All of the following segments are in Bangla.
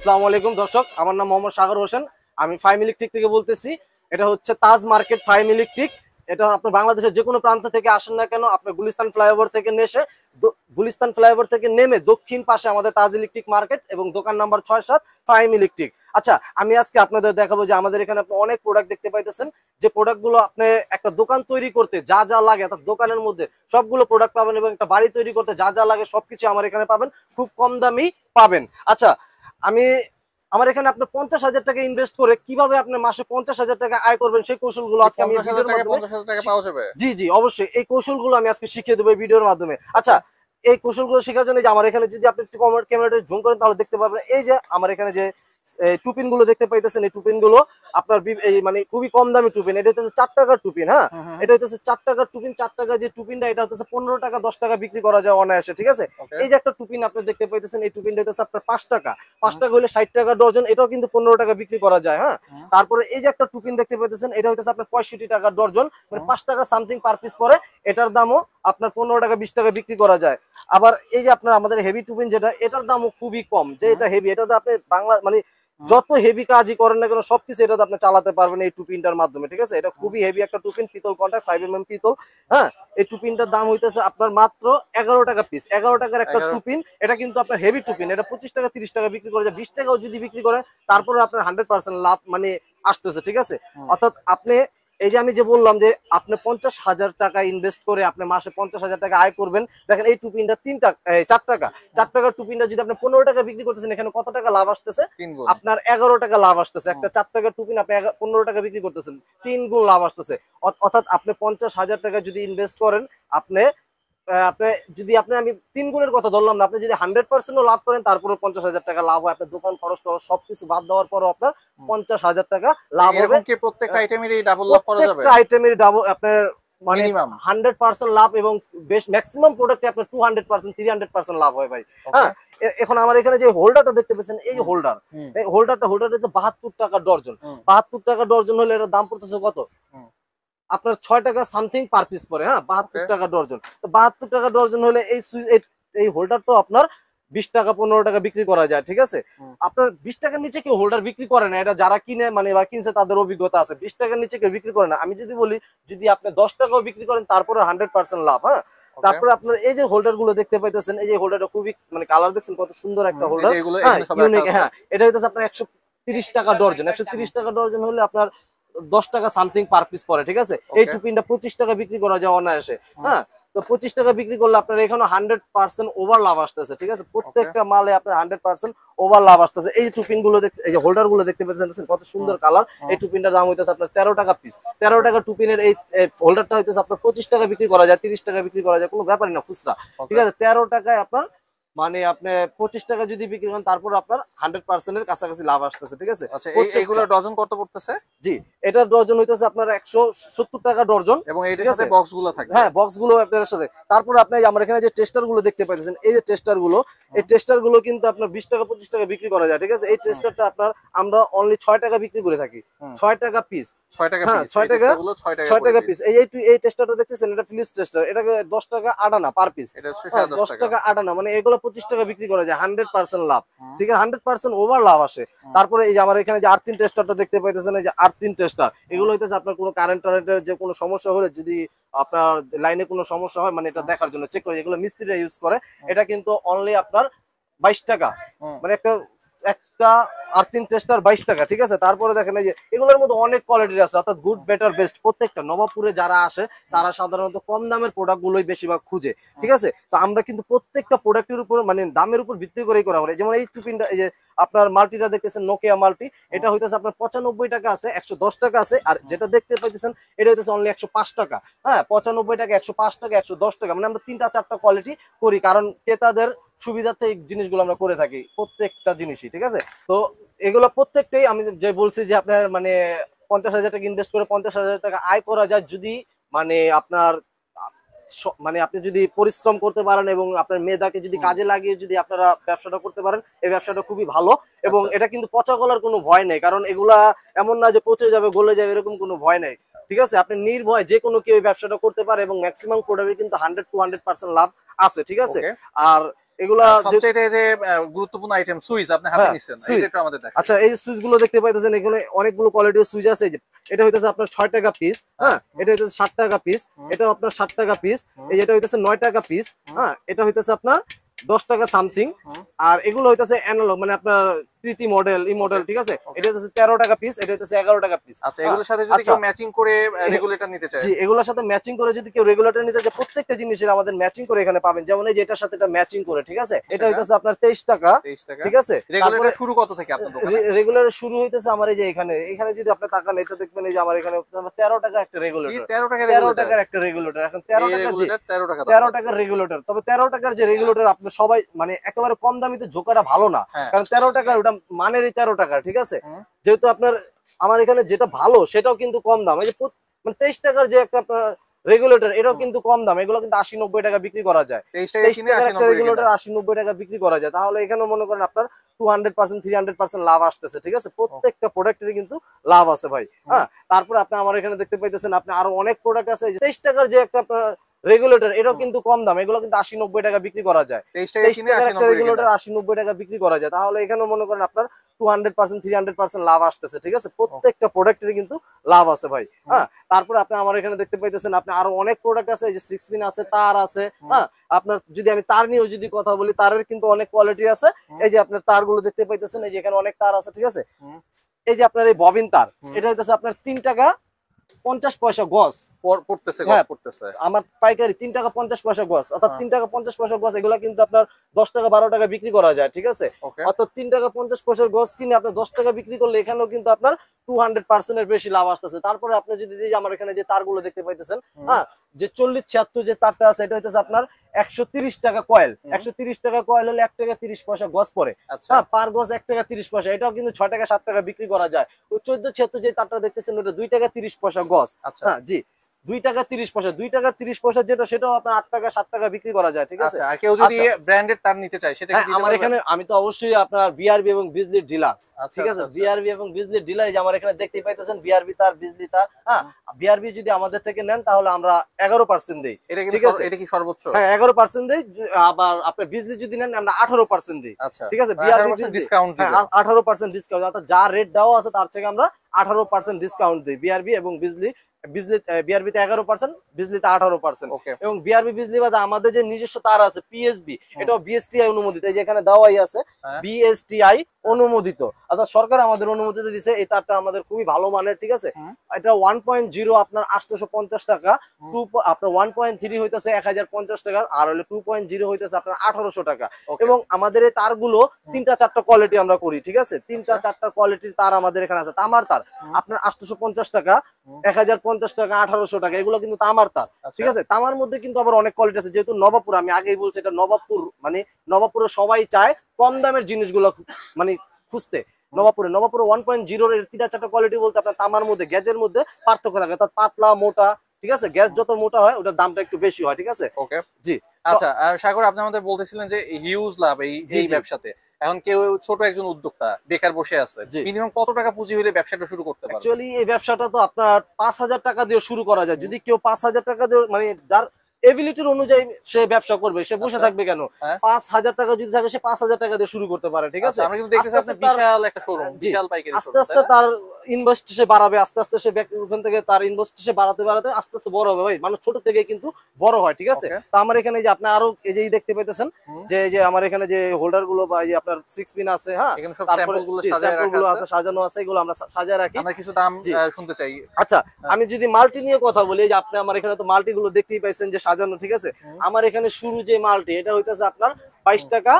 আসসালামু আলাইকুম দর্শক, আমার নাম মোহাম্মদ সাগর হোসেন। আমি ফাইম ইলেকট্রিক থেকে বলতেছি। এটা হচ্ছে তাজ মার্কেট ফাইম ইলেকট্রিক। এটা আপনার বাংলাদেশের যে কোনো প্রান্ত থেকে আসেন না কেন, আপনার গুলিস্তান ফ্লাইওভার থেকে গুলিস্তান ফ্লাইওভার থেকে নেমে দক্ষিণ পাশে আমাদের তাজ ইলেকট্রিক মার্কেট এবং দোকান নাম্বার 6-7 ফাইম ইলেকট্রিক। আচ্ছা, আমি আজকে আপনাদের দেখাবো যে আমাদের এখানে আপনি অনেক প্রোডাক্ট দেখতে পাইতেছেন, যে প্রোডাক্টগুলো আপনি একটা দোকান তৈরি করতে যা যা লাগে, অর্থাৎ দোকানের মধ্যে সবগুলো প্রোডাক্ট পাবেন, এবং একটা বাড়ি তৈরি করতে যা যা লাগে সবকিছু আমার এখানে পাবেন, খুব কম দামেই পাবেন। আচ্ছা, আমার এখানে আপনি 50,000 টাকা ইনভেস্ট করে কিভাবে আপনি মাসে 50,000 টাকা আয় করবেন সেই কৌশলগুলো আজকে আমি ভিডিওর মাধ্যমে জি অবশ্যই এই কৌশলগুলো আমি আজকে শিখিয়ে দেবো এই ভিডিওর মাধ্যমে। আচ্ছা, এই কৌশলগুলো শেখার জন্য যে আমার এখানে যদি আপনি একটু ক্যামেরাটা জুম করেন তাহলে দেখতে পাবেন, এই যে আমার এখানে যে টুপিন গুলো দেখতে পাইতেছেন, এই টুপিন গুলো আপনার মানে খুবই কম দামি টুপিন। এটা হচ্ছে 4 টাকার টুপিন। হ্যাঁ, এটা হচ্ছে 4 টাকার টুপিন। 4 টাকা যে টুপিনটা, এটা হচ্ছে 15 টাকা 10 টাকা বিক্রি করা যায় অনায়াসে। ঠিক আছে, এই যে একটা টুপিন আপনি দেখতে পাইতেছেন, এই টুপিনটা হচ্ছে আপনার 5 টাকা। 5 টাকা হলে 60 টাকা ডজন, এটাও কিন্তু 15 টাকা বিক্রি করা যায়। হ্যাঁ, তারপরে এই যে একটা টুপিন দেখতে পাইতেছেন, এটা হচ্ছে আপনার 65 টাকা ডজন, মানে 5 টাকা সামথিং পার পিস পরে। এটার দামও আপনার 15 টাকা 20 টাকা বিক্রি করা যায়। আবার এই যে আপনার আমাদের হেভি টুপিন যেটা, এটার দামও খুবই কম। যে এটা হেভি, এটাতে আপনি বাংলা মানে যত হেভি কাজই করেন না কেন সবকিছু এটাতে আপনি চালাতে পারবেন এই টুপিনটার মাধ্যমে। ঠিক আছে, এটা খুবই হেভি একটা টুপিন, পিতল কন্টাক্ট 5mm পিতল। হ্যাঁ, এই টুপিনটার দাম হইতেছে আপনার মাত্র 11 টাকা পিস। 11 টাকার একটা টুপিন, এটা কিন্তু আপনার হেভি টুপিন। এটা 25 টাকা 30 টাকা বিক্রি করে যায়। 20 টাকাও যদি বিক্রি করে তারপরে আপনার 100% লাভ মানে আসতেছে। ঠিক আছে, অর্থাৎ আপনি এই যে আমি যে বললাম যে আপনি 50,000 টাকা ইনভেস্ট করে আপনি মাসে 50,000 টাকা আয় করবেন। দেখেন এই টুপিনটা 4 টাকা। 4 টাকার টুপিনটা যদি আপনি 15 টাকা বিক্রি করতেছেন, এখানে কত টাকা লাভ আসতেছে? আপনার 11 টাকা লাভ আসতেছে। একটা 4 টাকার টুপিন আপনি 15 টাকা বিক্রি করতেছেন, 3 গুণ লাভ আসতেছে। অর্থাৎ আপনি 50,000 টাকা যদি ইনভেস্ট করেন, আপনি আমি 3 গুণের কথা ধরলাম না, আপনি যদি 100% লাভ করেন তারপরে 50,000 টাকা লাভ হয়। আপনার দোকান খরচ টরচ সবকিছু বাদ দেওয়ার পরও আপনার 50,000 টাকা লাভ হবে। প্রত্যেকটা আইটেমেরই ডাবল লাভ করা যাবে? প্রত্যেকটা আইটেমেরই ডাবল আপনার মানে 100% লাভ, এবং বেশ ম্যাক্সিমাম প্রোডাক্টে আপনার 200% 300% লাভ হয় ভাই। হ্যাঁ, এখন আমার এখানে যে হোল্ডারটা দেখতে পাচ্ছেন, এই যে হোল্ডার, এই হোল্ডারটা হচ্ছে 72 টাকা ডর্জন। 72 টাকা ডর্জন হলে এর দাম পড়তেছে কত? আপনার 6 টাকা সামথিং পার পিস পরে। হ্যাঁ, 72 টাকা ডর্জন। তো 72 টাকা ডর্জন হলে এই হোল্ডারটা আপনার 20 টাকা 15 টাকা বিক্রি করা যায়। ঠিক আছে, আপনার 20 টাকার নিচে কেউ হোল্ডার বিক্রি করে না। এটা যারা কিনে মানে বা কিনছে তাদের অভিজ্ঞতা আছে, 20 টাকার নিচে কেউ বিক্রি করে না। আমি যদি বলি, যদি আপনি 10 টাকাও বিক্রি করেন তারপরে 100% লাভ। হ্যাঁ, তারপরে আপনার এই যে হোল্ডার গুলো দেখতে পাইতেছেন, এই যে হোল্ডারটা খুবই মানে কালার দেখছেন কত সুন্দর একটা হোল্ডার। হ্যাঁ, এটা হইতেছে আপনার 130 টাকা ডর্জন। 130 টাকা ডর্জন হলে আপনার 10 টাকা সামথিং পার পিস পড়ে। ঠিক আছে, এই টুপিনটা 25 টাকা বিক্রি করা যায় অনায়াসে। হ্যাঁ, তো 25 টাকা বিক্রি করলে আপনার এখানে 100% ওভার লাভ আসতেছে। ঠিক আছে, প্রত্যেকটা মালে আপনার 100% ওভার লাভ আসতেছে। এই যে টুপিন গুলো দেখতে, এই যে হোল্ডার গুলো দেখতে পাচ্ছেন কত সুন্দর কালার। এই টুপিনটার দাম হইতেছে আপনার 13 টাকা পিস। 13 টাকা টুপিনের এই হোল্ডারটা হইতেছে আপনার 25 টাকা বিক্রি করা যায়, 30 টাকা বিক্রি করা যায়, কোনো ব্যাপারই না খুচরা। ঠিক আছে, 13 টাকায় আপনার মানে আপনি 25 টাকা যদি বিক্রি করেন তারপর আপনার 100% এর কাছাকাছি লাভ আসতেছে। ঠিক আছে, আচ্ছা, এইগুলো ডজন কত পড়তেছে? জি, এটা ডজন হইতেছে আপনার 170 টাকা ডজন, এবং এটার সাথে বক্সগুলো থাকবে। হ্যাঁ, বক্সগুলো আপনার সাথে। তারপর আপনি আমার এখানে যে টেস্টার গুলো দেখতে পাচ্ছেন, এই যে টেস্টার গুলো, এই টেস্টার গুলো কিন্তু আপনার 20 টাকা 25 টাকা বিক্রি করা যায়। ঠিক আছে, এই টেস্টারটা আপনার আমরা অনলি 6 টাকা বিক্রি করে থাকি। 6 টাকা পিস। 6 টাকা হ্যাঁ, 6 টাকা পিস। এই টেস্টারটা দেখতেছেন, এটা ফিলিপস টেস্টার। এটাকে 10 টাকা আটানা পার পিস। এটা হচ্ছে 10 টাকা আটানা, মানে এগুলো 25 টাকা বিক্রি করা যায়, 100% লাভ। ঠিক আছে, 100% ওভার লাভ আসে। তারপরে এই যে আমার এখানে যে আর্থিন টেস্টারটা দেখতে পাইতেছেন, এই যে আর্থিন টেস্টার, এগুলো হইতেছে আপনার কোনো কারেন্টের যে কোনো সমস্যা হলে, যদি আপনার লাইনে কোনো সমস্যা হয়, মানে এটা দেখার জন্য চেক করে, এগুলো মিস্ত্রিরা ইউজ করে। এটা কিন্তু অনলি আপনার 22 টাকা, মানে একটা আর্থিং টেস্টার 22 টাকা। ঠিক আছে, তারপরে দেখেন এই যে এগুলোর মধ্যে অনেক কোয়ালিটির আছে, অর্থাৎ গুড বেটার বেস্ট। প্রত্যেকটা নবাবপুরে যারা আসে তারা সাধারণত কম দামের প্রোডাক্ট গুলোই বেশিরভাগ খুঁজে। ঠিক আছে, তো আমরা কিন্তু প্রত্যেকটা প্রোডাক্টের উপর মানে দামের উপর ভিত্তি করেই করা হয়। যেমন এই টুপিনটা, এই যে আপনার মাল্টিটা দেখতেছেন, নোকিয়া মাল্টি, এটা হইতেছে আপনার 95 টাকা আছে, 110 টাকা আছে। আর যেটা দেখতে পাইতেছেন এটা হইতেছে অনলি 105 টাকা। হ্যাঁ, 95 টাকা, 105 টাকা, 110 টাকা, মানে আমরা 3টা 4টা কোয়ালিটি করি, কারণ ক্রেতাদের সুবিধার্থে এই জিনিসগুলো আমরা করে থাকি প্রত্যেকটা জিনিসই। ঠিক আছে, তো এগুলো প্রত্যেকটাই আমি যে বলছি যে আপনার মানে 50,000 টাকা ইনভেস্ট করে 50,000 টাকা আয় করা যায়, যদি মানে আপনার মানে আপনি যদি পরিশ্রম করতে পারেন এবং আপনার মেধাকে যদি কাজে লাগিয়ে যদি আপনারা ব্যবসাটা করতে পারেন, এই ব্যবসাটা খুবই ভালো। এবং এটা কিন্তু পচা গলার কোনো ভয় নেই, কারণ এগুলা এমন না যে পচে যাবে গলে যাবে, এরকম কোনো ভয় নেই। ঠিক আছে, আপনি নির্ভয় যে কোনো কেউ ব্যবসাটা করতে পারে, এবং ম্যাক্সিমাম প্রোডাক্টে কিন্তু 100 to 100% লাভ আছে। ঠিক আছে, আর এগুলা সবচেয়ে যে গুরুত্বপূর্ণ আইটেম সুইচ আপনি হাতে নিছেন, এটা একটু আমাদের দেখান। আচ্ছা, এই সুইচ গুলো দেখতে পাইতেছেন, এখানে অনেকগুলো কোয়ালিটির সুইচ আছে। এই যে এটা হইতেছে আপনার 6 টাকা পিস, হ্যাঁ, এটা হইতেছে 60 টাকা পিস, এটা আপনার 60 টাকা পিস, এই যেটা হইতেছে 9 টাকা পিস, হ্যাঁ, এটা হইতেছে আপনার 10 টাকা সামথিং। আর এগুলো হইতেছে অ্যানালগ, মানে আপনার কৃতি মডেল, ই মডেল, ঠিক আছে। এটা হচ্ছে 13 টাকা পিস, এটা হচ্ছে 11 টাকা পিস। আচ্ছা, এগুলোর সাথে যদি কেউ ম্যাচিং করে রেগুলেটর নিতে চায়, জি, এগুলোর সাথে ম্যাচিং করে যদি কেউ রেগুলেটর নিতে চায়, প্রত্যেকটা জিনিসের আমাদের ম্যাচিং করে এখানে পাবেন। যেমন এই যে এটার সাথে এটা ম্যাচিং করে, ঠিক আছে, এটা হইতেছে আপনার 23 টাকা, ঠিক আছে। রেগুলেটর শুরু কত থেকে আপনার দোকানে? রেগুলার শুরু হইতেছে আমার এই যে এখানে যদি আপনি তাকান, এটা দেখবেন এই যে আমার এখানে 13 টাকা একটা রেগুলেটর, 13 টাকার একটা রেগুলেটর। এখন 13 টাকা, 13 টাকার রেগুলেটর। তবে 13 টাকার যে রেগুলেটর আপনি সবাই মানে একেবারে কম দামিতে ঝোঁকাটা ভালো না, কারণ 13 টাকার ওটা মানেরই 13 টাকা, ঠিক আছে। যেহেতু আপনার আমার এখানে যেটা ভালো সেটাও কিন্তু কম দাম। এই যে মানে 23 টাকার যে একটা রেগুলেটর, এটাও কিন্তু কম দাম। এগুলো কিন্তু 80-90 টাকা বিক্রি করা যায়। 23 টাকার একটা রেগুলেটর 80-90 টাকা বিক্রি করা যায়। তাহলে এখানে মনে করেন আপনার 200% 300% লাভ আসতেছে, ঠিক আছে। প্রত্যেকটা প্রোডাক্টেরই কিন্তু লাভ আছে ভাই, হ্যাঁ। তারপর আপনি আমার এখানে দেখতে পাইতেছেন, আপনি আরো অনেক প্রোডাক্ট আছে। 23 টাকার যে একটা রেগুলেটর, এটাও কিন্তু কম দাম। এগুলো কিন্তু 80-90 টাকা বিক্রি করা যায়। 23 টাকার একটা রেগুলেটর 80-90 টাকা বিক্রি করা যায়। তাহলে এখানে মনে করেন আপনার 200% 300% লাভ আসতেছে, ঠিক আছে। প্রত্যেকটা প্রোডাক্টের কিন্তু লাভ আছে ভাই, হ্যাঁ। তারপর আপনি আমার এখানে দেখতে পাইতেছেন, আপনি আরো অনেক প্রোডাক্ট আছে। এই যে 6 পিন আছে, তার আছে, হ্যাঁ। আপনার যদি আমি তার নিয়েও যদি কথা বলি, তারের কিন্তু অনেক কোয়ালিটি আছে। এই যে আপনার তারগুলো দেখতে পাইতেছেন, এই যে এখানে অনেক তার আছে, ঠিক আছে। এই যে আপনার এই ববিন তার, এটা হচ্ছে আপনার 3 টাকা 50 পয়সা গজ পড়তেছে, আমার পাইকারি 3 টাকা 50 পয়সা গজ, অর্থাৎ 3 টাকা 50 পয়সা গজ। এগুলা কিন্তু আপনার 10 টাকা 12 টাকা বিক্রি করা যায়, ঠিক আছে। অর্থাৎ 3 টাকা 50 পয়সার গজ কিনে আপনি 10 টাকা বিক্রি করলে এখানেও কিন্তু আপনার 200% এর বেশি লাভ আসতেছে। তারপরে আপনি যদি আমার এখানে যে তারগুলো দেখতে পাইতেছেন, হ্যাঁ, যে 40-76 যে তারটা আছে, এটা হইতেছে আপনার 130 টাকা কয়েল। 130 টাকা কয়েল হলে 1 টাকা 30 পয়সা গজ পড়ে, হ্যাঁ, পার গজ 1 টাকা 30 পয়সা। এটাও কিন্তু 6 টাকা 7 টাকা বিক্রি করা যায়। ওই 14-76 যে তারটা দেখতেছেন, ওটা 2 টাকা 30 পয়সা গজ, হ্যাঁ, জি, 2 টাকা 30 পয়সা। 2 টাকা 30 পয়সা যেটা, সেটাও আপনার 8 টাকা 7 টাকা বিক্রি করা যায়, ঠিক আছে। আর কেউ যদি ব্র্যান্ডেড তার নিতে চায়, সেটা কি আমার এখানে, আমি তো অবশ্যই আপনার বিআরবি এবং বিজলির ডিলার, ঠিক আছে। বিআরবি এবং বিজলির ডিলার, যে আমার এখানে দেখতেই পাইতেছেন, বিআরবি তার, বিজলি তার, হ্যাঁ। বিআরবি যদি আমাদের থেকে নেন তাহলে আমরা 11% দেই, ঠিক আছে। এটা কি সর্বোচ্চ? হ্যাঁ, 11% দেই। আবার আপনি বিজলি যদি নেন আমরা 18% দিই, ঠিক আছে। বিআরবি ডিসকাউন্ট, 18% ডিসকাউন্ট, অর্থাৎ যা রেট দেওয়া আছে তার থেকে আমরা 18% ডিসকাউন্ট দিই। বিআরবি এবং বিজলি, বিআরবিতে 11%, বিজলিতে 18%। এবং বিআরবি বিজলি বাদে আমাদের যে নিজস্ব তার আছে পিএসবি, এটাও বিএসটিআই অনুমোদিত। এই যে এখানে দেওয়াই আছে বিএসটিআই অনুমোদিত, অর্থাৎ সরকার আমাদের অনুমতি দিয়েছে। এই তারটা আমাদের খুবই ভালো মানের, ঠিক আছে। এটা 1.0 আপনার 850 টাকা, আপনার 1.3 হইতেছে 1050 টাকা, আর হলো 2.0 হইতেছে আপনার 1800 টাকা। এবং আমাদের এই তারগুলো 3টা-4টা কোয়ালিটি আমরা করি, ঠিক আছে। 3টা-4টা কোয়ালিটির তার আমাদের এখানে আছে। তামার তার আপনার 850 টাকা, 1050 টাকা, 1800 টাকা, এগুলো কিন্তু তামার তার, ঠিক আছে। তামার মধ্যে কিন্তু আবার অনেক কোয়ালিটি আছে। যেহেতু নবাবপুর, আমি আগেই বলছি, এটা নবাবপুর, মানে নবাবপুরে সবাই চায় কম দামের জিনিসগুলো মানে খুঁজতে। নবাবপুরে 1.0 এর 3টা-4টা কোয়ালিটি বলতে আপনার তামার মধ্যে, গ্যাজের মধ্যে পার্থক্য থাকে, অর্থাৎ পাতলা মোটা, ঠিক আছে। গ্যাস যত মোটা হয় ওটার দামটা একটু বেশি হয়, ঠিক আছে। ওকে, জি। আচ্ছা, সাগর, আপনি আমাদের বলতেছিলেন যে হিউজ লাভ এই ব্যবসাতে। এখন কেউ ছোট একজন উদ্যোক্তা বেকার বসে আছে, মিনিমাম কত টাকা পুঁজি হলে ব্যবসাটা শুরু করতে পারবে? অ্যাকচুয়ালি এই ব্যবসাটা তো আপনার 5000 টাকা দিয়ে শুরু করা যায়। যদি কেউ 5000 টাকা দিয়ে, মানে যার এবিলিটির অনুযায়ী সে ব্যবসা করবে, সে বসে থাকবে কেন। 5000 টাকা যদি থাকে, সে 5000 টাকা দিয়ে শুরু করতে পারে, ঠিক আছে। আমরা কিন্তু দেখতেছি আপনি বিশাল একটা শোরুম, বিশাল পাইকারি শোরুম। আস্তে আস্তে তার ইনভেস্ট সে বাড়াবে, আস্তে আস্তে সে ওখান থেকে তার ইনভেস্ট সে বাড়াতে বাড়াতে আস্তে আস্তে বড় হবে ভাই। মানুষ ছোট থেকে কিন্তু বড় হয়, ঠিক আছে। তো আমার এখানে যে আপনি আরো এই যে দেখতে পাইতেছেন, যে এই যে আমার এখানে যে হোল্ডার গুলো বা এই যে আপনার 6 পিন আছে, হ্যাঁ, এখানে সব স্যাম্পল গুলো আছে, সাজানো আছে, এগুলো আমরা সাজায় রাখি। আমরা কিছু দাম শুনতে চাই। আচ্ছা, আমি যদি মাল্টি নিয়ে কথা বলি, যে আপনি আমার এখানে তো মাল্টি গুলো দেখতেই পাইছেন যে সাজানো, ঠিক আছে। আমার এখানে শুরু যে মাল্টি, এটা হইতেছে আপনার 22 টাকা,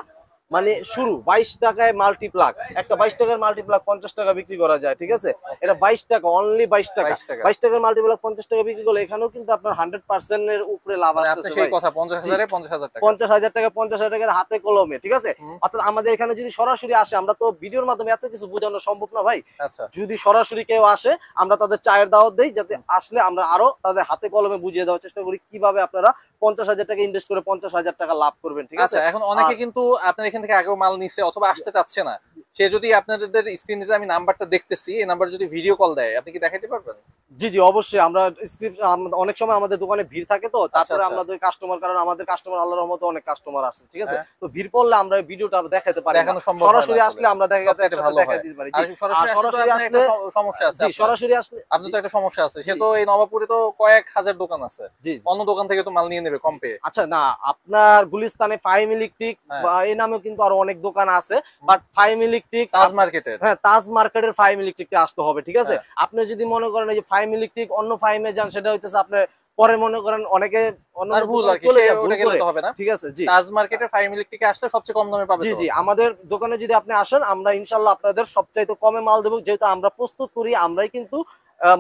মানে শুরু 22 টাকায় মাল্টি প্লাগ। একটা 22 টাকার মাল্টি প্লাগ 50 টাকা বিক্রি করা যায়, ঠিক আছে। এটা 22 টাকা, অনলি 22 টাকা। 22 টাকার মাল্টি প্লাগ 50 টাকা বিক্রি করলে এখানেও কিন্তু আপনার 100% এর উপরে লাভ আসছে সেই কথা। 50,000 টাকা, 50,000 টাকার হাতে কলমে, ঠিক আছে। অর্থাৎ আমাদের এখানে যদি সরাসরি আসে, আমরা তো ভিডিওর মাধ্যমে এত কিছু বোঝানো সম্ভব না ভাই। যদি সরাসরি কেউ আসে, আমরা তাদের চায়ের দাওয়াত দেই, যাতে আসলে আমরা আরো তাদের হাতে কলমে বুঝিয়ে দেওয়ার চেষ্টা করি কিভাবে আপনারা 50,000 টাকা ইনভেস্ট করে 50,000 টাকা লাভ করবেন, ঠিক আছে। এখন অনেকে কিন্তু আপনার এখান থেকে আগেও মাল নিছে অথবা আসতে চাচ্ছে না, সে যদি আপনাদের স্ক্রিনে যে আমি নাম্বারটা দেখতেছি এই নাম্বার যদি ভিডিও কল দেয় আপনি কি দেখাইতে পারবেন? জি জি অবশ্যই। আমরা স্ক্রিপ্ট অনেক সময় আমাদের দোকানে ভিড় থাকে, তো তারপরে আমাদের কাস্টমার, কারণ আমাদের কাস্টমার আল্লাহর রহমতে অনেক কাস্টমার আছে, ঠিক আছে, তো ভিড় পড়লে আমরা ভিডিওটা দেখাতে পারি না, সরাসরি আসলে আমরা দেখাই দিতে পারি। সরাসরি আসলে সমস্যা আছে, সরাসরি আসলে আপনি তো একটা সমস্যা আছে, সে তো এই নবাবপুরে তো কয়েক হাজার দোকান আছে, অন্য দোকান থেকে তো মাল নিয়ে নেবে কম পেয়ে। আচ্ছা না, আপনার গুলিস্তানে ফাইম ইলেকট্রিক এই নামেও কিন্তু আরো অনেক দোকান আছে, বাট ফাইম ইলেকট্রিক তাজ মার্কেটের, হ্যাঁ তাজ মার্কেটের ফাইম ইলেকট্রিকটা আসতে হবে, ঠিক আছে। আপনি যদি মনে করেন এই যে ফাইম ইলেকট্রিক অন্য ফাইমে যান, সেটা হইতেছে আপনি পরে মনে করেন অনেকে ঠিক আছে। জি, তাজ মার্কেটের ফাইম ইলেকট্রিকে আসলে সবচেয়ে কম দামে পাবেন। জি জি, আমাদের দোকানে যদি আপনি আসেন, আমরা ইনশাআল্লাহ আপনাদের সবচাইতে কমে মাল দেবো, যেহেতু আমরা প্রস্তুত করি, আমরাই কিন্তু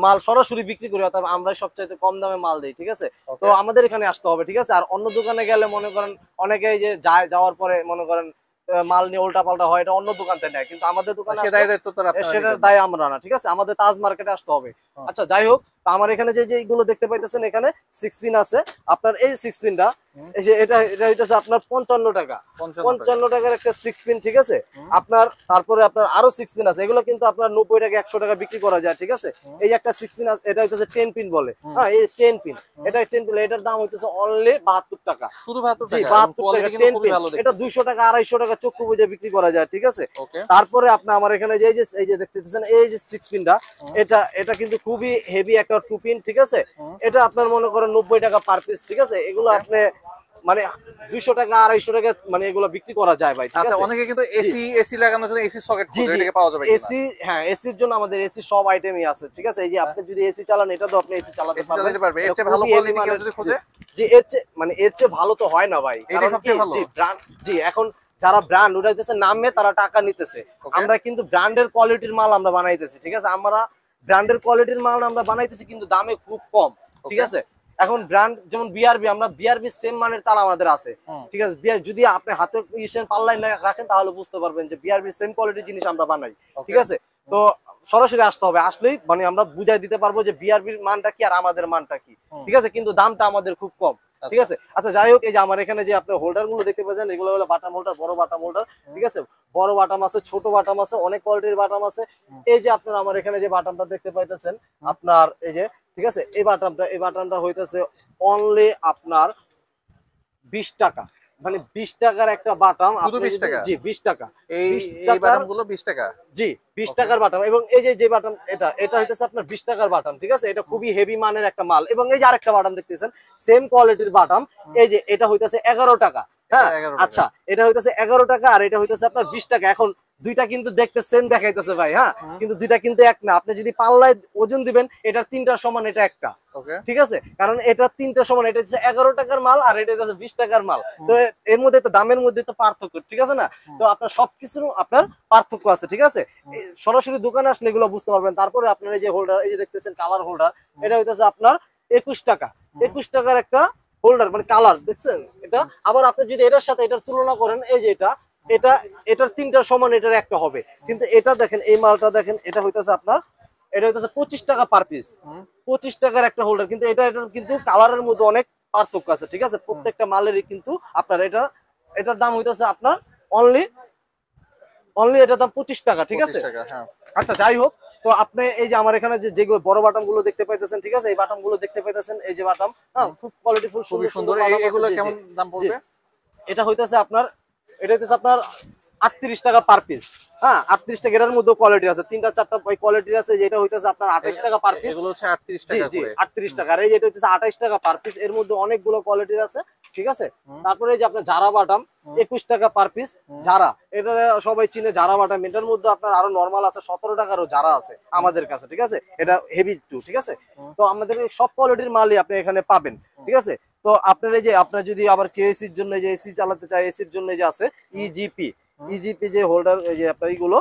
মাল সরাসরি বিক্রি করি, অর্থাৎ আমরাই সবচাইতে কম দামে মাল দিই, ঠিক আছে। তো আমাদের এখানে আসতে হবে, ঠিক আছে। আর অন্য দোকানে গেলে মনে করেন অনেকে যে যাওয়ার পরে মনে করেন মাল নিয়ে উল্টা পাল্টা হয়, এটা অন্য দোকান থেকে নেয়, কিন্তু আমাদের দোকানে সেটার দায় আমরা না, ঠিক আছে। আমাদের তাজ মার্কেটে আসতে হবে। আচ্ছা যাই হোক, আমার এখানে যে এইগুলো দেখতে পাইতেছেন, এখানে 6 পিন আছে আপনার। এই 6 পিনটা এই যে এটা হইতেছে আপনার 55 টাকা, 55 টাকার একটা 6 পিন, ঠিক আছে আপনার। তারপরে আপনার আরো 6 পিন আছে, এগুলো কিন্তু আপনার 90 টাকা 100 টাকা বিক্রি করা যায়, ঠিক আছে। এই যে একটা 6 পিন আছে, এটা হইতেছে 10 পিন বলে, হ্যাঁ এই 10 পিন, এটা 10 পিন, এটার দাম হইতেছে অনলি 72 টাকা, শুধু 72 টাকা। 72 টাকা 10 পিন, এটা 200 টাকা 250 টাকা চক্ষু বুঝে বিক্রি করা যায়, ঠিক আছে। তারপরে আপনি আমার এখানে যে এই যে দেখতেছেন এই যে 6 পিনটা, এটা কিন্তু খুবই হেভি একটা 2 পিন, ঠিক আছে। এটা আপনার মনে করেন 90 টাকা পার পিস, ঠিক আছে। এগুলো আপনি মানে 200 টাকা 250 টাকা মানে এগুলো বিক্রি করা যায় ভাই, ঠিক আছে। আচ্ছা, অনেকে কিন্তু এসি লাগানোর জন্য এসি সকেট খোঁজে, এটাকে পাওয়া যাবে কিনা? এসি, হ্যাঁ এসির জন্য আমাদের এসি সব আইটেমই আছে, ঠিক আছে। এই যে আপনি যদি এসি চালান, এটা তো আপনি এসি চালাতে পারবেন। এর চেয়ে ভালো কোয়ালিটি কেউ যদি খোঁজে, জি এর চেয়ে ভালো তো হয় না ভাই, এটা সবচেয়ে ভালো। জি ব্র্যান্ড, জি এখন যারা ব্র্যান্ড উঠাইতেছে নামে, তারা টাকা নিতেছে। আমরা কিন্তু ব্র্যান্ডের কোয়ালিটির মাল আমরা বানাইতেছি, ঠিক আছে। আমরা ব্র্যান্ডের কোয়ালিটির মাল আমরা বানাইতেছি, কিন্তু দামে খুব কম, ঠিক আছে। এখন ব্র্যান্ড যেমন বিআরবি, আমরা বিআরবি সেম মানের তার আমাদের আছে, ঠিক আছে। যদি আপনি হাতে পাল্লাই না রাখেন, তাহলে বুঝতে পারবেন যে বিআরবি সেম কোয়ালিটির জিনিস আমরা বানাই, ঠিক আছে। তো সরাসরি আসতে হবে, আসলেই মানে আমরা বুঝাই দিতে পারবো যে বিআরবির মানটা কি আর আমাদের মানটা কি, ঠিক আছে। কিন্তু দামটা আমাদের খুব কম, ঠিক আছে। আচ্ছা যাই হোক, এই যে আমার এখানে যে আপনি হোল্ডার গুলো দেখতে পাচ্ছেন, এগুলো হলো বাটাম হোল্ডার, বড় বাটাম হোল্ডার, ঠিক আছে। বড় বাটাম আছে, ছোট বাটাম আছে, অনেক কোয়ালিটির বাটাম আছে। এই যে আপনার আমার এখানে যে বাটামটা দেখতে পাইতেছেন আপনার, এই যে ঠিক আছে, এই বাটামটা হইতেছে অনলি আপনার 20 টাকা, মানে 20 টাকার একটা বাটাম। শুধু 20 টাকা? জি 20 টাকা। এই বাটামগুলো 20 টাকা? জি 20 টাকার বাটাম। এবং এই যে বাটাম, এটা হইতেছে আপনার 20 টাকার বাটাম, ঠিক আছে। এটা খুবই হেভি মানের একটা মাল। এবং এই যে আরেকটা বাটাম দেখতেছেন, সেম কোয়ালিটির বাটাম, এই যে এটা হইতেছে 11 টাকা, হ্যাঁ আচ্ছা, এটা হইতেছে 11 টাকা, আর এটা হইতেছে আপনার 20 টাকা। এখন দুইটা কিন্তু দেখতে সেম দেখাইতেছে ভাই, হ্যাঁ, কিন্তু দুইটা কিন্তু এক না। আপনি যদি পাল্লায় ওজন দিবেন, এটা 3টার সমান, এটা একটা, ঠিক আছে। কারণ এটা 3টা সমান, এটা হচ্ছে 11 টাকার মাল, আর এটা হচ্ছে 20 টাকার মাল। তো এর মধ্যে তো দামের মধ্যে তো পার্থক্য, ঠিক আছে না। তো আপনার সবকিছুর আপনার পার্থক্য আছে, ঠিক আছে। সরাসরি দোকানে আসলে এগুলো বুঝতে পারবেন। তারপরে আপনার এই যে হোল্ডার, এই যে দেখতেছেন কালার হোল্ডার, এটা হইতেছে আপনার 21 টাকা, 21 টাকার একটা হোল্ডার, মানে কালার দেখছেন এটা। আবার আপনি যদি এটার সাথে এটার তুলনা করেন, এই যে এটার 3টার সমান, এটার একটা হবে। কিন্তু এটা দেখেন, এই মালটা দেখেন, এটা হইতেছে আপনার, এটা হইতেছে 25 টাকা পার পিস, 25 টাকার একটা হোল্ডার। কিন্তু এটার কিন্তু কালারের মধ্যে অনেক পার্থক্য আছে, ঠিক আছে। প্রত্যেকটা মালেরই কিন্তু আপনার এটার দাম হইতেছে আপনার অনলি এটার দাম 25 টাকা, ঠিক আছে। আচ্ছা যাই হোক, তো আপনি এই যে আমার এখানে যেগুলো বড় বাটাম গুলো দেখতে পাইতেছেন, ঠিক আছে, এই বাটাম গুলো দেখতে পাইতেছেন, এই যে বাটাম, হ্যাঁ খুব কোয়ালিটিফুল, খুবই সুন্দর। এগুলো কেমন দাম পড়বে? এটা হইতেছে আপনার 38 টাকা পার পিস, হ্যাঁ 38 টাকা। এর মধ্যে কোয়ালিটি আছে, 3টা 4টা কোয়ালিটি আছে। যেটা হইতেছে আপনার 28 টাকা পার পিস, এগুলো হচ্ছে 38 টাকা করে। 38 টাকা। আর এই যেটা হইতেছে 28 টাকা পার পিস, এর মধ্যে অনেকগুলো কোয়ালিটি আছে, ঠিক আছে। তারপরে এই যে আপনার জারা বাটাম 21 টাকা পার পিস, জারা, এটা সবাই চিনে জারা বাটাম। এটার মধ্যে আপনার আরো নরমাল আছে, 17 টাকারও জারা আছে আমাদের কাছে, ঠিক আছে। এটা হেভি টু, ঠিক আছে। তো আমাদের সব কোয়ালিটির মালই আপনি এখানে পাবেন, ঠিক আছে। তো আপনার এই যে আপনার যদি আবার কেএসির জন্য যে এসি চালাতে চায়, এসির জন্য যে আছে ইজিপি যে হোল্ডার, এই যে আপনার এগুলো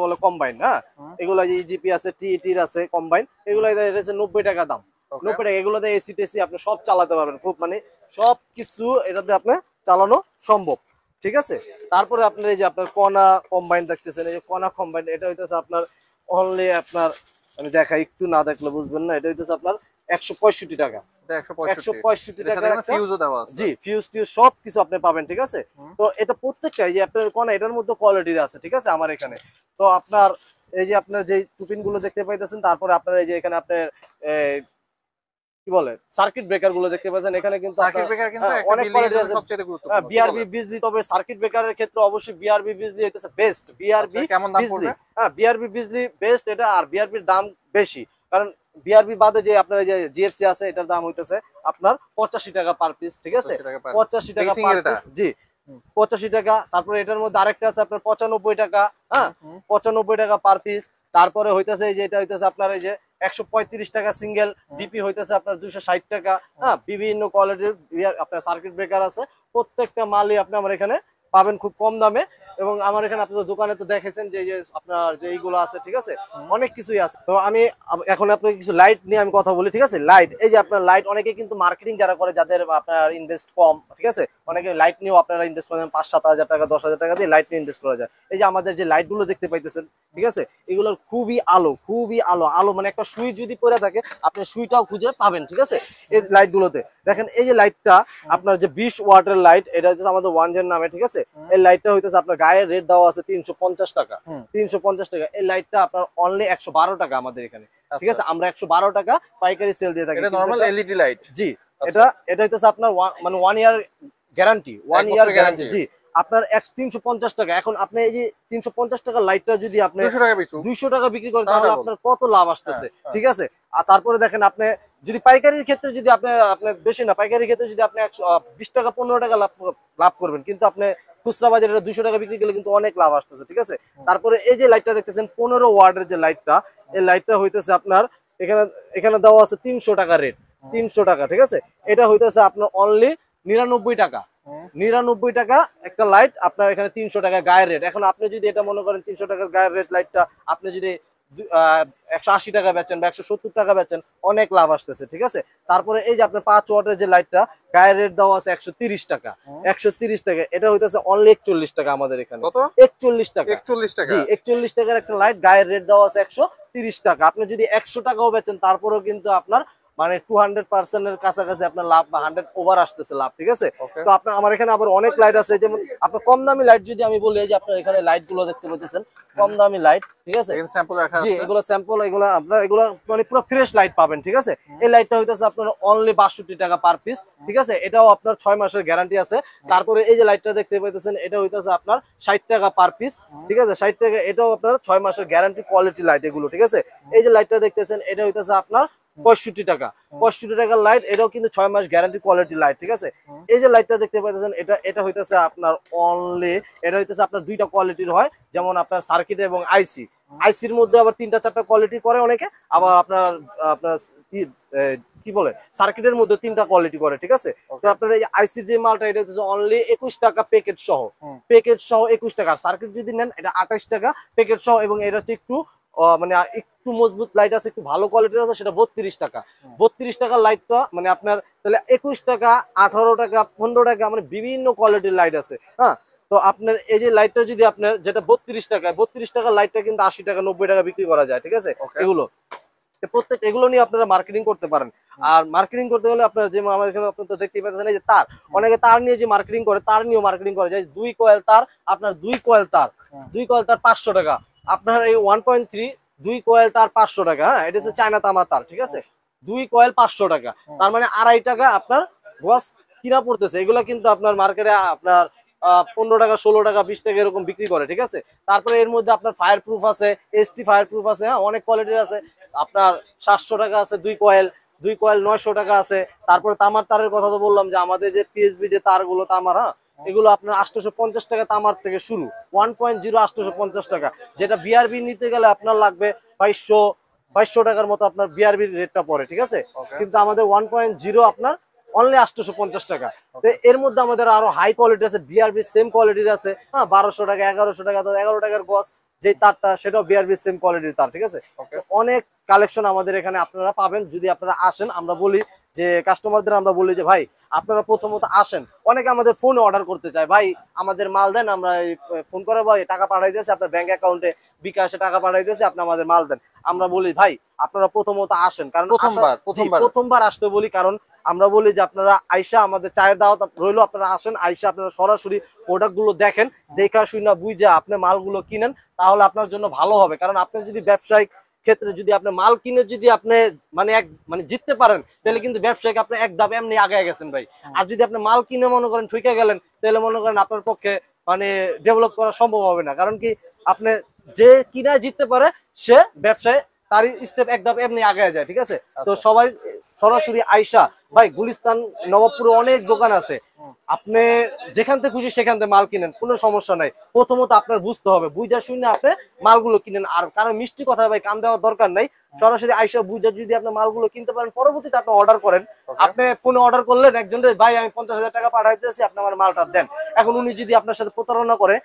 বলে কম্বাইন, হ্যাঁ এগুলো যে ইজিপি আছে, টিইটির আছে কম্বাইন, এগুলো হচ্ছে 90 টাকা দাম, 90 টাকা। এগুলোতে এসি টেসি আপনি সব চালাতে পারবেন, খুব মানে সব কিছু এটাতে আপনি চালানো সম্ভব, ঠিক আছে। তারপরে আপনার এই যে আপনার কণা কম্বাইন দেখতেছেন, এই যে কণা কম্বাইন, এটা হইতেছে আপনার অনলি আপনার, আমি দেখাই একটু, না দেখলে বুঝবেন না, এটা হইতেছে আপনার 165 টাকা। এটা 165 165 টাকা ফিউজও দেওয়া আছে। জি, ফিউজ টিউজ সবকিছু আপনি পাবেন, ঠিক আছে। তো এটা প্রত্যেকটা এই যে আপনার কোন এটার মধ্যে কোয়ালিটির আছে, ঠিক আছে আমার এখানে। তো আপনার এই যে আপনার যে টুপিন গুলো দেখতে পাইতেছেন, তারপরে আপনার এই যে এখানে আপনার কি বলে সার্কিট ব্রেকার গুলো দেখতে পাচ্ছেন, এখানে কিন্তু সার্কিট ব্রেকার কিন্তু একটা অনেক বিল্ডিং এর কোয়ালিটি জন্য আছে। সবচেয়ে গুরুত্বপূর্ণ। বিআরবি বিজলি, তবে সার্কিট ব্রেকারের ক্ষেত্রে অবশ্যই বিআরবি বিজলি হইতেছে বেস্ট। বিআরবি কেমন দাম বিজলি, পড়বে? বিআরবি বিজলি বেস্ট এটা, আর বিআরবির দাম বেশি, কারণ বিআরবি বাদে যে আপনার যে জিএফসি আছে এটার দাম হইতেছে আপনার 85 টাকা পার পিস, ঠিক আছে। 85 টাকা পার পিস, জি 85 টাকা। তারপরে এটার মধ্যে আরেকটা আছে আপনার 95 টাকা, হ্যাঁ 95 টাকা পার পিস। তারপরে হইতেছে এই যে এটা হইতেছে আপনার এই যে 135 টাকা সিঙ্গেল, ডিপি হইতেছে আপনার 260 টাকা, হ্যাঁ বিভিন্ন কোয়ালিটির আপনার সার্কিট ব্রেকার আছে। প্রত্যেকটা মালই আপনি আমার এখানে পাবেন খুব কম দামে। এবং আমার এখানে আপনাদের দোকানে তো দেখেছেন যে আপনার যে এইগুলো আছে, ঠিক আছে, অনেক কিছুই আছে। তো আমি এখন আপনাকে কিছু লাইট নিয়ে আমি কথা বলি, ঠিক আছে। লাইট, এই যে আপনার লাইট, অনেকে কিন্তু মার্কেটিং যারা করে, যাদের আপনার ইনভেস্ট কম, ঠিক আছে, অনেকে লাইট নিয়েও আপনারা ইনভেস্ট করেন 5-7 হাজার টাকা 10,000 টাকা দিয়ে লাইট নিয়ে ইনভেস্ট করা যায়। এই যে আমাদের যে লাইট গুলো দেখতে পাইতেছেন, ঠিক আছে, এগুলোর খুবই আলো, খুবই আলো আলো, মানে একটা সুই যদি পড়ে থাকে আপনি সুইটাও খুঁজে পাবেন, ঠিক আছে। এই লাইট গুলোতে দেখেন, এই যে লাইটটা আপনার যে 20 ওয়াটের লাইট, এটা হচ্ছে আমাদের ওয়ানজেন নামে, ঠিক আছে। এই লাইটটা হইতেছে আপনার গায়ে রেট দেওয়া আছে 350 টাকা, 350 টাকা। এই লাইটটা আপনার অনলি 112 টাকা আমাদের এখানে, ঠিক আছে। আমরা 112 টাকা পাইকারি সেল দিয়ে থাকি। এটা নরমাল এলইডি লাইট। জি, এটা হইতেছে আপনার মানে 1 ইয়ার গ্যারান্টি, 1 ইয়ার গ্যারান্টি। জি, আপনার 350 টাকা। এখন আপনি এই যে 350 টাকার লাইটটা যদি আপনি 200 টাকা বিক্রি করেন, তাহলে আপনার কত লাভ আসতেছে, ঠিক আছে। আর তারপরে দেখেন, আপনি যদি পাইকারির ক্ষেত্রে যদি আপনি বেশি না, পাইকারির ক্ষেত্রে যদি আপনি 20 টাকা 15 টাকা লাভ করবেন, কিন্তু আপনি খুচরা বাজারে 200 টাকা বিক্রি করলে কিন্তু অনেক লাভ আসতেছে, ঠিক আছে। তারপরে এই যে লাইটটা দেখতেছেন 15 ওয়াটের যে লাইটটা, এই লাইটটা হইতেছে আপনার এখানে দেওয়া আছে 300 টাকা রেট, 300 টাকা, ঠিক আছে। এটা হইতেছে আপনার অনলি 99 টাকা, 99 টাকা একটা লাইট আপনার এখানে 300 টাকা গায়ের রেট। এখন আপনি যদি এটা মনে করেন 300 টাকার গায়ের রেট লাইটটা আপনি যদি 180 টাকা বেচেন বা 170 টাকা বেচেন, অনেক লাভ আসতেছে, ঠিক আছে। তারপরে এই যে আপনার 5 ওয়াটের যে লাইটটা, গায়ের রেট দেওয়া আছে 130 টাকা, 130 টাকা। এটা হইতেছে অনলি 41 টাকা আমাদের এখানে। কত? 41 টাকা। 41 টাকা, জি 41 টাকার একটা লাইট, গায়ের রেট দেওয়া আছে 130 টাকা। আপনি যদি 100 টাকাও বেচেন, তারপরেও কিন্তু আপনার মানে 200% এর কাছাকাছি আপনার লাভ বা 100 ওভার আসতেছে লাভ, ঠিক আছে। তো আপনার আমার এখানে আবার অনেক লাইট আছে, যেমন আপনার কম দামি লাইট যদি আমি বলি, যে আপনার এখানে লাইট গুলো দেখতে পাচ্ছেন, কম দামি লাইট, ঠিক আছে। জি, এগুলো স্যাম্পল, এগুলো আপনার এগুলো মানে পুরো ফ্রেশ লাইট পাবেন, ঠিক আছে। এই লাইটটা হইতেছে আপনার অনলি 62 টাকা পার পিস, ঠিক আছে। এটাও আপনার 6 মাসের গ্যারান্টি আছে। তারপরে এই যে লাইটটা দেখতে পাইতেছেন, এটা হইতেছে আপনার 60 টাকা পার পিস, ঠিক আছে, 60 টাকা। এটাও আপনার 6 মাসের গ্যারান্টি কোয়ালিটি লাইট এগুলো, ঠিক আছে। এই যে লাইটটা দেখতেছেন, এটা হইতেছে আপনার 65 টাকা, 65 টাকার লাইট। এটাও কিন্তু 6 মাস গ্যারান্টি কোয়ালিটি লাইট, ঠিক আছে। এই যে লাইটটা দেখতে পাচ্ছেন, এটা হইতেছে আপনার অনলি, এটা হইতেছে আপনার দুইটা কোয়ালিটির হয়, যেমন আপনার সার্কিট এবং আইসি। আইসির মধ্যে আবার 3টা-4টা কোয়ালিটি করে অনেকে, আবার আপনার আপনার কি বলে সার্কিটের মধ্যে 3টা কোয়ালিটি করে, ঠিক আছে। তো আপনার এই আইসির যে মালটা, এটা হচ্ছে অনলি 21 টাকা প্যাকেট সহ, 21 টাকা। সার্কিট যদি নেন, এটা 28 টাকা প্যাকেট সহ। এবং এটা হচ্ছে একটু মানে একটু মজবুত লাইট আছে, একটু ভালো কোয়ালিটির আছে, সেটা 32 টাকা। 32 টাকার লাইটটা মানে আপনার তাহলে 21 টাকা, 18 টাকা, 15 টাকা, মানে বিভিন্ন কোয়ালিটির লাইট আছে, হ্যাঁ। তো আপনার এই যে লাইটটা যদি আপনার যেটা 32 টাকার লাইটটা কিন্তু 80 টাকা 90 টাকা বিক্রি করা যায়, ঠিক আছে। এগুলো এগুলো নিয়ে আপনারা মার্কেটিং করতে পারেন। আর মার্কেটিং করতে হলে আপনার যে আমার এখানে আপনি তো দেখতেই পাচ্ছেন, এই যে তার, অনেকে তার নিয়ে যে মার্কেটিং করে, তার নিয়েও মার্কেটিং করে, যে 2 কয়েল তার, আপনার 2 কয়েল তার 500 টাকা। আপনার এই 1.3 2 কয়েল তার 500 টাকা, হ্যাঁ। এটা হচ্ছে চায়না তামা তার, ঠিক আছে। 2 কয়েল 500 টাকা, তার মানে 2.5 টাকা আপনার গজ কিনা পড়তেছে। এগুলো কিন্তু আপনার মার্কেটে আপনার 15 টাকা 16 টাকা 20 টাকা এরকম বিক্রি করে, ঠিক আছে। তারপরে এর মধ্যে আপনার ফায়ার প্রুফ আছে, এসটি ফায়ার প্রুফ আছে, হ্যাঁ, অনেক কোয়ালিটির আছে। আপনার 700 টাকা আছে 2 কয়েল, 900 টাকা আছে। তারপরে তামার তারের কথা তো বললাম, যে আমাদের যে পিএসবি যে তারগুলো তামার, হ্যাঁ, এগুলো আপনার 850 টাকা তামার থেকে শুরু, 1.0 850 টাকা। যেটা বিআরবি নিতে গেলে আপনার লাগবে 2200 টাকার মতো আপনার বিআরবি রেটটা পড়ে, ঠিক আছে। কিন্তু আমাদের 1.0 আপনার অনলি 850 টাকা। এর মধ্যে আমাদের আরো হাই কোয়ালিটি আছে, বিআরবি সেম কোয়ালিটির আছে, হ্যাঁ, 1200 টাকা 1100 টাকা, 11 টাকার গজ যে তারটা, সেটাও বিআরবি সেম কোয়ালিটির তার, ঠিক আছে। অনেক কালেকশন আমাদের এখানে আপনারা পাবেন যদি আপনারা আসেন। আমরা বলি যে কাস্টমারদের আমরা বলি যে ভাই আপনারা প্রথমত আসেন, অনেকে আমাদের ফোনে অর্ডার করতে চায়, ভাই আমাদের মাল দেন, আমরা ফোন করে ভাই টাকা পাঠাইতেছি আপনার ব্যাংক অ্যাকাউন্টে, বিকাশে টাকা পাঠাইতেছি, আপনি আমাদের মাল দেন। আমরা বলি ভাই আপনারা প্রথমত আসেন, কারণ প্রথমবার আসতে বলি, কারণ আমরা বলি যে আপনারা আইসা আমাদের চায়ের দাওয়াত রইলো, আপনারা আসেন, আইসা আপনারা সরাসরি প্রোডাক্ট গুলো দেখেন, দেখা শুনা বুঝা আপনি মালগুলো কিনেন, তাহলে আপনার জন্য ভালো হবে। কারণ আপনি যদি ব্যবসায়িক ক্ষেত্রে যদি আপনি মাল কিনে যদি আপনি মানে জিততে পারেন, তাহলে কিন্তু ব্যবসায়িক আপনি এক ধাপ এমনি আগায় গেছেন ভাই। আর যদি আপনি মাল কিনে মনে করেন ঠুকে গেলেন, তাহলে মনে করেন আপনার পক্ষে মানে ডেভেলপ করা সম্ভব হবে না। কারণ কি আপনি যে কিনা জিততে পারে সে ব্যবসায় তার স্টেপ এক ধাপ এমনি আগায় যায়, ঠিক আছে। তো সবাই সরাসরি আইসা, ভাই গুলিস্তান নবাবপুরে অনেক দোকান আছে, আপনি যেখান থেকে খুশি সেখান থেকে মাল কিনেন, কোনো সমস্যা নাই। প্রথমত আপনার বুঝতে হবে, বুঝা শুনে আপনি মালগুলো কিনেন। আর কারণ মিষ্টি কথা ভাই কান দেওয়ার দরকার নাই, সরাসরি আইসা বুঝা যদি আপনি মালগুলো কিনতে পারেন, পরবর্তীতে আপনি অর্ডার করেন। আপনি ফোনে অর্ডার করলেন একজনের, ভাই আমি 50,000 টাকা পাঠাইতেছি, আপনি আমার মালটা দেন। এখন উনি যদি আপনার সাথে প্রতারণা করে,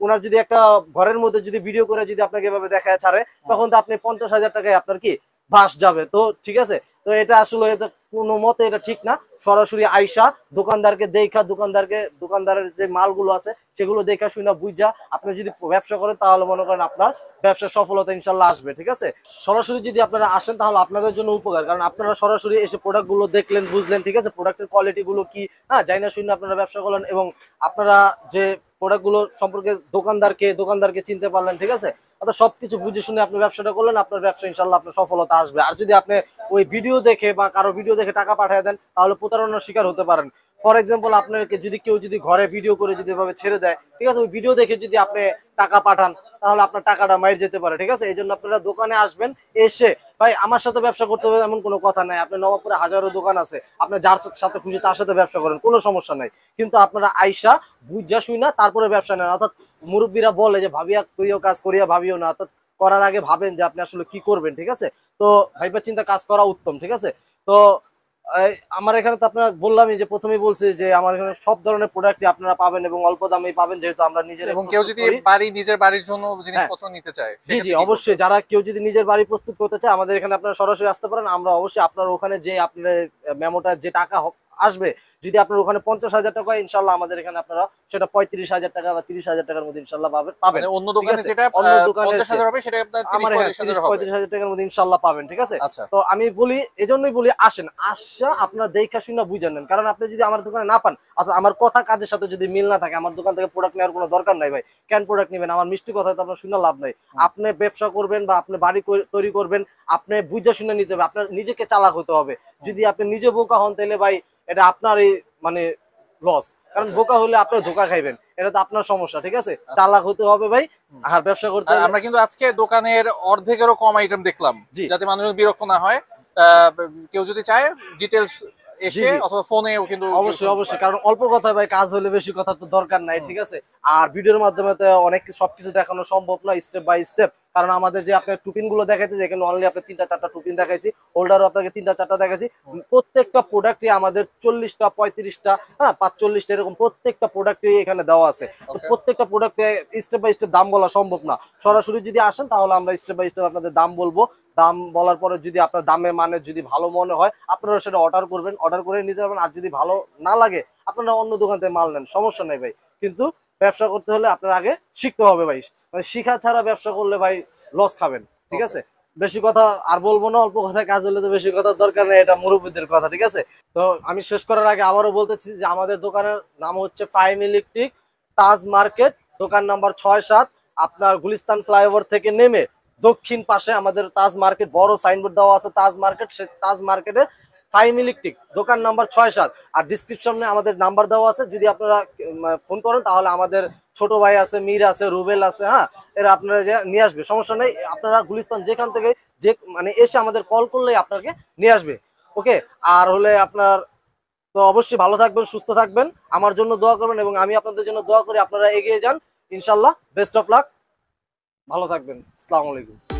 ওনার যদি একটা ঘরের মধ্যে যদি ভিডিও করে যদি আপনাকে এভাবে দেখায় ছাড়ে, তখন তো আপনি 50,000 টাকায় আপনার কি বাস যাবে। তো ঠিক আছে, তো এটা আসলে কোনো মতে এটা ঠিক না। সরাসরি আইসা দোকানদারকে দেখা, দোকানদারের যে মালগুলো আছে সেগুলো দেখা শুনে বুঝা আপনি যদি ব্যবসা করেন, তাহলে মনে করেন আপনার ব্যবসার সফলতা ইনশাল্লাহ আসবে, ঠিক আছে। সরাসরি যদি আপনারা আসেন তাহলে আপনাদের জন্য উপকার, কারণ আপনারা সরাসরি এসে প্রোডাক্ট গুলো দেখলেন, বুঝলেন, ঠিক আছে, প্রোডাক্টের কোয়ালিটি গুলো কি, হ্যাঁ, যাই না শুনে আপনারা ব্যবসা করলেন, এবং আপনারা যে প্রোডাক্ট গুলো সম্পর্কে দোকানদারকে চিনতে পারলেন, ঠিক আছে। অর্থাৎ সবকিছু বুঝে শুনে আপনি ব্যবসাটা করলেন, আপনার ব্যবসা ইনশাল্লাহ আপনার সফলতা আসবে। আর যদি আপনি ওই ভিডিও দেখে বা কারো ভিডিও দেখে টাকা পাঠিয়ে দেন, তাহলে প্রতারণার শিকার হতে পারেন। ফর এক্সাম্পল, আপনাকে যদি কেউ যদি ঘরে ভিডিও করে যদি এভাবে ছেড়ে দেয়, ঠিক আছে, ওই ভিডিও দেখে যদি আপনি টাকা পাঠান, তাহলে আপনার টাকাটা মাইর যেতে পারে, ঠিক আছে। এই জন্য আপনারা দোকানে আসবেন, এসে ভাই আমার সাথে ব্যবসা করতে হবে এমন কোনো কথা নাই। আপনি নবাবপুরে হাজারো দোকান আছে, আপনি যার সাথে খুশি তার সাথে ব্যবসা করেন, কোনো সমস্যা নাই। কিন্তু আপনারা আইসা বুঝা শুনা তারপরে ব্যবসা নেন। অর্থাৎ মুরব্বীরা বলে যে ভাবিয়া করিও কাজ, করিয়া ভাবিও না, অর্থাৎ করার আগে ভাবেন যে আপনি আসলে কি করবেন, ঠিক আছে। তো ভাইবা চিন্তা কাজ করা উত্তম, ঠিক আছে। তো আমার এখানে তো আপনার বললামই যে প্রথমেই বলছি যে আমার এখানে সব ধরনের প্রোডাক্টই আপনারা পাবেন এবং অল্প দামেই পাবেন, যেহেতু আমরা নিজের, এবং কেউ যদি নিজের বাড়ির জন্য জিনিসপত্র নিতে চায়, জি জি অবশ্যই, যারা কেউ যদি নিজের বাড়ি প্রস্তুত করতে চায় আমাদের এখানে আপনারা সরাসরি আসতে পারেন। আমরা অবশ্যই আপনার ওখানে যে আপনার মেমোটা যে টাকা আসবে, যদি আপনার ওখানে 50,000 টাকা হয়, ইনশাল্লাহ আমাদের এখানে আপনারা সেটা 35,000 টাকা বা 30,000 টাকার মধ্যে ইনশাল্লাহ পাবেন। অন্য দোকানে যেটা 50,000 হবে সেটা আপনার 35,000 টাকার মধ্যে ইনশাল্লাহ পাবেন, ঠিক আছে। তো আমি বলি, এজন্যই বলি আসেন, আসা আপনার দেখা শুনে বুঝে নেন। কারণ আপনি যদি আমার দোকানে না পান, অর্থাৎ আমার কথা কাজের সাথে যদি মিল না থাকে, আমার দোকান থেকে প্রোডাক্ট নেওয়ার কোনো দরকার নাই ভাই। কেন প্রোডাক্ট নেবেন? আমার মিষ্টি কথা তো আপনার শুনে লাভ নাই। আপনি ব্যবসা করবেন বা আপনি বাড়ি তৈরি করবেন, আপনি বুঝে শুনে নিতে হবে, আপনার নিজেকে চালাক হতে হবে। যদি আপনি নিজে বোকা হন, তাহলে ভাই এটা আপনার এই মানে লস। কারণ বোকা হলে আপনি ধোকা খাইবেন, এটা তো আপনার সমস্যা, ঠিক আছে। চালাক হতে হবে ভাই, আর ব্যবসা করতে হবে। আমরা কিন্তু আজকে দোকানের অর্ধেকেরও কম আইটেম দেখলাম, যাতে মানুষ বিরক্ত না হয়। কেউ যদি চায় ডিটেলস এসে অথবা ফোনেও কিন্তু অবশ্যই, কারণ অল্প কথা ভাই, কাজ হলে বেশি কথা তো দরকার নাই, ঠিক আছে। আর ভিডিওর মাধ্যমে তো অনেক সবকিছু দেখানো সম্ভব না স্টেপ বাই স্টেপ। কারণ আমাদের যে আপনার টুপিন গুলো দেখাইছে, যেখানে অনলি আপনার 3টা-4টা টুপিন দেখাইছি, হোল্ডারও আপনাকে 3টা-4টা দেখাইছি। প্রত্যেকটা প্রোডাক্টই আমাদের 40টা 35টা 45টা এরকম প্রত্যেকটা প্রোডাক্টই এখানে দেওয়া আছে। তো প্রত্যেকটা প্রোডাক্টে স্টেপ বাই স্টেপ দাম বলা সম্ভব না। সরাসরি যদি আসেন তাহলে আমরা স্টেপ বাই স্টেপ আপনাদের দাম বলবো। দাম বলার পরে যদি আপনার দামে মানে যদি ভালো মনে হয়, আপনারা সেটা অর্ডার করবেন, অর্ডার করে নিতে পারবেন। আর যদি ভালো না লাগে, আপনারা অন্য দোকান থেকে মাল নেন, সমস্যা নেই ভাই। কিন্তু ব্যবসা করতে হলে আপনার আগে শিখতে হবে ভাই। মানে শিখা ছাড়া ব্যবসা করলে ভাই লস খাবেন, ঠিক আছে। বেশি কথা আর বলবো না, অল্প কথা কাজ হলে তো বেশি কথার দরকার নেই, এটা মুরব্বীদের কথা, ঠিক আছে। তো আমি শেষ করার আগে আবারও বলতেছি যে আমাদের দোকানের নাম হচ্ছে ফাইম ইলেকট্রিক, তাজ মার্কেট, দোকান নাম্বার 6-7, আপনার গুলিস্তান ফ্লাইওভার থেকে নেমে দক্ষিণ পাশে আমাদের তাজ মার্কেট, বড় সাইনবোর্ড দেওয়া আছে তাজ মার্কেট। সে তাজ মার্কেটে ফাইম ইলেকট্রিক দোকান নাম্বার 6-7, আর ডিসক্রিপশনে আমাদের নাম্বার দেওয়া আছে। যদি আপনারা ফোন করেন তাহলে আমাদের ছোট ভাই আছে, মীর আছে, রুবেল আছে, হ্যাঁ, এরা আপনারা নিয়ে আসবে, সমস্যা নেই। আপনারা গুলিস্তান যেখান থেকে যে মানে এসে আমাদের কল করলেই আপনাকে নিয়ে আসবে, ওকে। আর হলে আপনার তো অবশ্যই ভালো থাকবেন, সুস্থ থাকবেন, আমার জন্য দোয়া করবেন এবং আমি আপনাদের জন্য দোয়া করি। আপনারা এগিয়ে যান ইনশাল্লাহ। বেস্ট অফ লাক, ভালো থাকবেন। আসসালামু আলাইকুম।